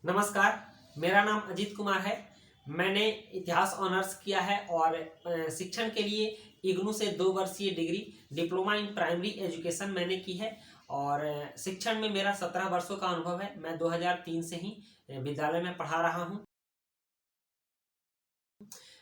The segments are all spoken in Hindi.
नमस्कार, मेरा नाम अजीत कुमार है। मैंने इतिहास ऑनर्स किया है और शिक्षण के लिए इग्नू से 2 वर्षीय degree diploma in primary education मैंने की है और शिक्षण में मेरा 17 वर्षों का अनुभव है। मैं 2003 से ही विद्यालय में पढ़ा रहा हूँ।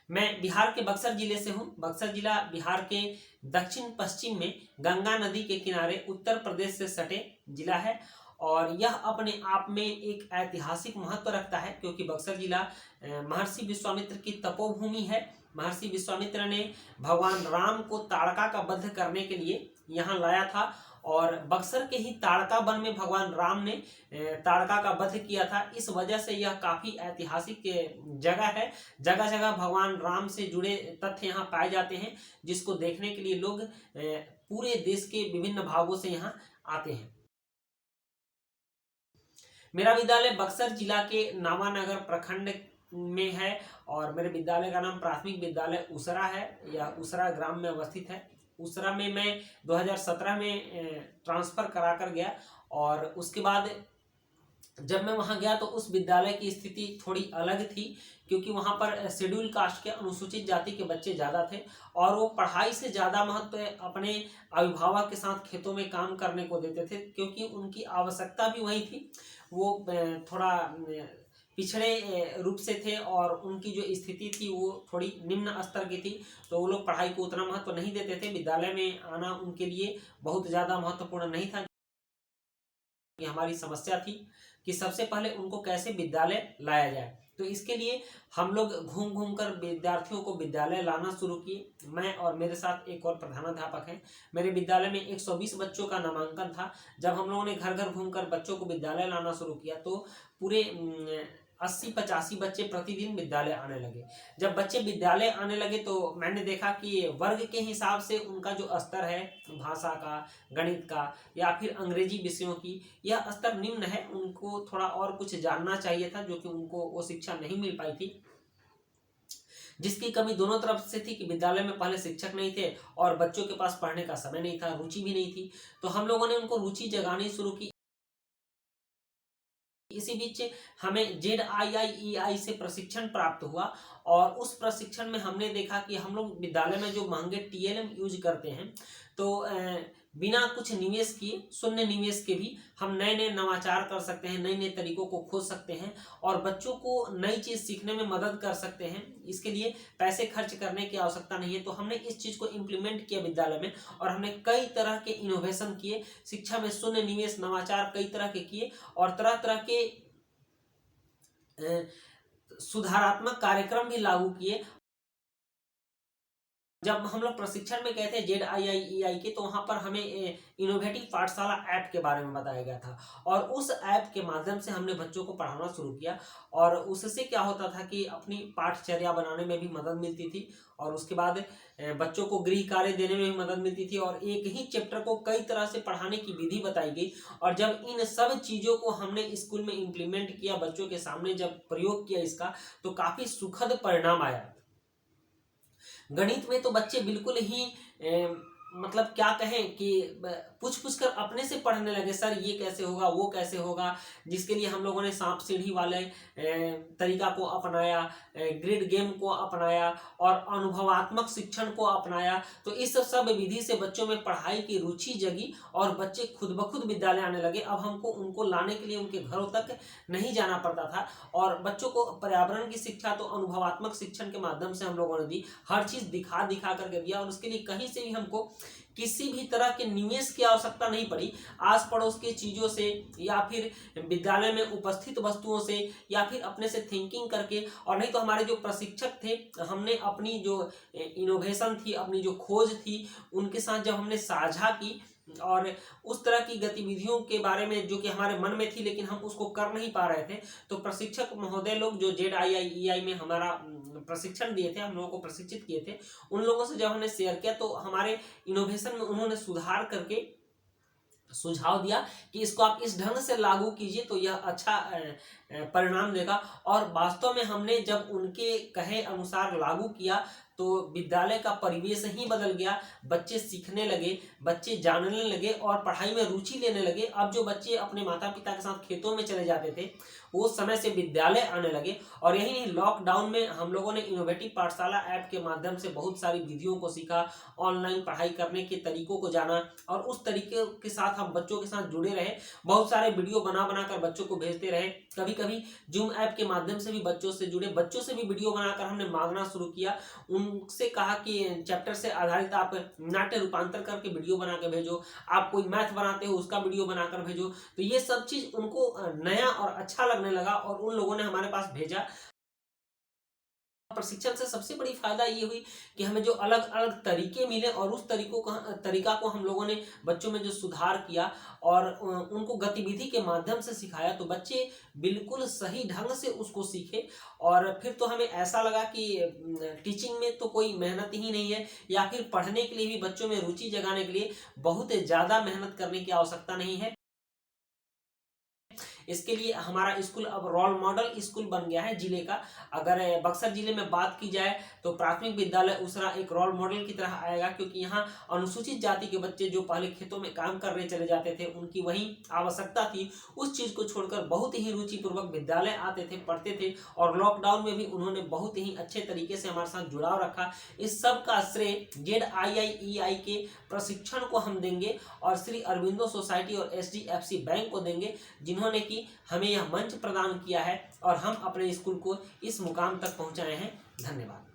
मैं बिहार के बक्सर जिले से हूँ। बक्सर जिला बिहार के दक्षिण पश्चिम में गंगा नदी के किनारे उत्तर प्रदेश से सटे जिला है और यह अपने आप में एक ऐतिहासिक महत्व रखता है क्योंकि बक्सर जिला महर्षि विश्वामित्र की तपोभूमि है। महर्षि विश्वामित्र ने भगवान राम को ताड़का का वध करने के लिए यहाँ लाया था और बक्सर के ही ताड़का वन में भगवान राम ने ताड़का का वध किया था। इस वजह से यह काफ़ी ऐतिहासिक जगह है। जगह जगह भगवान राम से जुड़े तथ्य यहाँ पाए जाते हैं जिसको देखने के लिए लोग पूरे देश के विभिन्न भागों से यहाँ आते हैं। मेरा विद्यालय बक्सर जिला के नावानगर प्रखंड में है और मेरे विद्यालय का नाम प्राथमिक विद्यालय उसरा है। यह उसरा ग्राम में अवस्थित है। उसरा में मैं 2017 में ट्रांसफ़र करा कर गया और उसके बाद जब मैं वहाँ गया तो उस विद्यालय की स्थिति थोड़ी अलग थी क्योंकि वहाँ पर शेड्यूल कास्ट के अनुसूचित जाति के बच्चे ज़्यादा थे और वो पढ़ाई से ज़्यादा महत्व अपने अभिभावक के साथ खेतों में काम करने को देते थे क्योंकि उनकी आवश्यकता भी वही थी। वो थोड़ा पिछड़े रूप से थे और उनकी जो स्थिति थी वो थोड़ी निम्न स्तर की थी, तो वो लोग पढ़ाई को उतना महत्व नहीं देते थे। विद्यालय में आना उनके लिए बहुत ज़्यादा महत्वपूर्ण नहीं था। ये हमारी समस्या थी कि सबसे पहले उनको कैसे विद्यालय लाया जाए, तो इसके लिए हम लोग घूम घूम कर विद्यार्थियों को विद्यालय लाना शुरू किए। मैं और मेरे साथ एक और प्रधानाध्यापक हैं। मेरे विद्यालय में 120 बच्चों का नामांकन था। जब हम लोगों ने घर घर घूमकर बच्चों को विद्यालय लाना शुरू किया तो पूरे 80-85 बच्चे प्रतिदिन विद्यालय आने लगे। जब बच्चे विद्यालय आने लगे तो मैंने देखा कि वर्ग के हिसाब से उनका जो स्तर है भाषा का, गणित का या फिर अंग्रेजी विषयों की, यह स्तर निम्न है। उनको थोड़ा और कुछ जानना चाहिए था जो कि उनको वो शिक्षा नहीं मिल पाई थी, जिसकी कमी दोनों तरफ से थी कि विद्यालय में पहले शिक्षक नहीं थे और बच्चों के पास पढ़ने का समय नहीं था, रुचि भी नहीं थी। तो हम लोगों ने उनको रुचि जगानी शुरू की। इसी बीच हमें ZIIEI से प्रशिक्षण प्राप्त हुआ और उस प्रशिक्षण में हमने देखा कि हम लोग विद्यालय में जो महंगे TLM यूज करते हैं तो बिना कुछ निवेश किए, शून्य निवेश के भी हम नए नए नवाचार कर सकते हैं, नए नए तरीकों को खोज सकते हैं और बच्चों को नई चीज़ सीखने में मदद कर सकते हैं। इसके लिए पैसे खर्च करने की आवश्यकता नहीं है। तो हमने इस चीज़ को इम्प्लीमेंट किया विद्यालय में और हमने कई तरह के इनोवेशन किए। शिक्षा में शून्य निवेश नवाचार कई तरह के किए और तरह तरह के सुधारात्मक कार्यक्रम भी लागू किए। जब हम लोग प्रशिक्षण में गए थे ZIIEI के, तो वहाँ पर हमें इनोवेटिव पाठशाला ऐप के बारे में बताया गया था और उस ऐप के माध्यम से हमने बच्चों को पढ़ाना शुरू किया और उससे क्या होता था कि अपनी पाठचर्या बनाने में भी मदद मिलती थी और उसके बाद बच्चों को गृह कार्य देने में भी मदद मिलती थी और एक ही चैप्टर को कई तरह से पढ़ाने की विधि बताई गई। और जब इन सब चीज़ों को हमने स्कूल में इम्प्लीमेंट किया, बच्चों के सामने जब प्रयोग किया इसका, तो काफ़ी सुखद परिणाम आया। गणित में तो बच्चे बिल्कुल ही मतलब क्या कहें कि पूछ पूछ कर अपने से पढ़ने लगे, सर ये कैसे होगा, वो कैसे होगा, जिसके लिए हम लोगों ने सांप सीढ़ी वाले तरीका को अपनाया, ग्रिड गेम को अपनाया और अनुभवात्मक शिक्षण को अपनाया। तो इस सब विधि से बच्चों में पढ़ाई की रुचि जगी और बच्चे खुद ब खुद विद्यालय आने लगे। अब हमको उनको लाने के लिए उनके घरों तक नहीं जाना पड़ता था और बच्चों को पर्यावरण की शिक्षा तो अनुभवात्मक शिक्षण के माध्यम से हम लोगों ने दी। हर चीज़ दिखा दिखा करके दिया और उसके लिए कहीं से भी हमको किसी भी तरह के निवेश की आवश्यकता नहीं पड़ी। आस पड़ोस की चीज़ों से या फिर विद्यालय में उपस्थित वस्तुओं से या फिर अपने से थिंकिंग करके, और नहीं तो हमारे जो प्रशिक्षक थे, हमने अपनी जो इनोवेशन थी, अपनी जो खोज थी, उनके साथ जब हमने साझा की और उस तरह की गतिविधियों के बारे में जो कि हमारे मन में थी लेकिन हम उसको कर नहीं पा रहे थे, तो प्रशिक्षक महोदय लोग जो ZIIEI में हमारा प्रशिक्षण दिए थे, हम लोगों को प्रशिक्षित किए थे, उन लोगों से जब हमने शेयर किया तो हमारे इनोवेशन में उन्होंने सुधार करके सुझाव दिया कि इसको आप इस ढंग से लागू कीजिए तो यह अच्छा परिणाम देगा। और वास्तव में हमने जब उनके कहे अनुसार लागू किया तो विद्यालय का परिवेश ही बदल गया। बच्चे सीखने लगे, बच्चे जानने लगे और पढ़ाई में रुचि लेने लगे। अब जो बच्चे अपने माता पिता के साथ खेतों में चले जाते थे वो समय से विद्यालय आने लगे। और यही नहीं, लॉकडाउन में हम लोगों ने इनोवेटिव पाठशाला ऐप के माध्यम से बहुत सारी विधियों को सीखा, ऑनलाइन पढ़ाई करने के तरीकों को जाना और उस तरीके के साथ हम बच्चों के साथ जुड़े रहे। बहुत सारे वीडियो बना कर बच्चों को भेजते रहे। कभी कभी जूम ऐप के माध्यम से भी बच्चों से जुड़े, बच्चों से भी वीडियो बनाकर हमने मांगना शुरू किया। उनसे कहा कि चैप्टर से आधारित आप नाट्य रूपांतर करके वीडियो बना के भेजो, आप कोई मैथ बनाते हो उसका वीडियो बनाकर भेजो। तो ये सब चीज उनको नया और अच्छा लगने लगा और उन लोगों ने हमारे पास भेजा। प्रशिक्षण से सबसे बड़ी फायदा ये हुई कि हमें जो अलग अलग तरीके मिले और उस तरीका को हम लोगों ने बच्चों में जो सुधार किया और उनको गतिविधि के माध्यम से सिखाया, तो बच्चे बिल्कुल सही ढंग से उसको सीखे। और फिर तो हमें ऐसा लगा कि टीचिंग में तो कोई मेहनत ही नहीं है, या फिर पढ़ने के लिए भी बच्चों में रुचि जगाने के लिए बहुत ज़्यादा मेहनत करने की आवश्यकता नहीं है। इसके लिए हमारा स्कूल अब रोल मॉडल स्कूल बन गया है जिले का। अगर बक्सर जिले में बात की जाए तो प्राथमिक विद्यालय उसरा एक रोल मॉडल की तरह आएगा, क्योंकि यहाँ अनुसूचित जाति के बच्चे जो पहले खेतों में काम करने चले जाते थे उनकी वही आवश्यकता थी, उस चीज़ को छोड़कर बहुत ही रुचिपूर्वक विद्यालय आते थे, पढ़ते थे। और लॉकडाउन में भी उन्होंने बहुत ही अच्छे तरीके से हमारे साथ जुड़ाव रखा। इस सब का श्रेय ZIIEI के प्रशिक्षण को हम देंगे और श्री अरविंदो सोसाइटी और HDFC बैंक को देंगे, जिन्होंने कि हमें यह मंच प्रदान किया है और हम अपने स्कूल को इस मुकाम तक पहुंचाए हैं। धन्यवाद।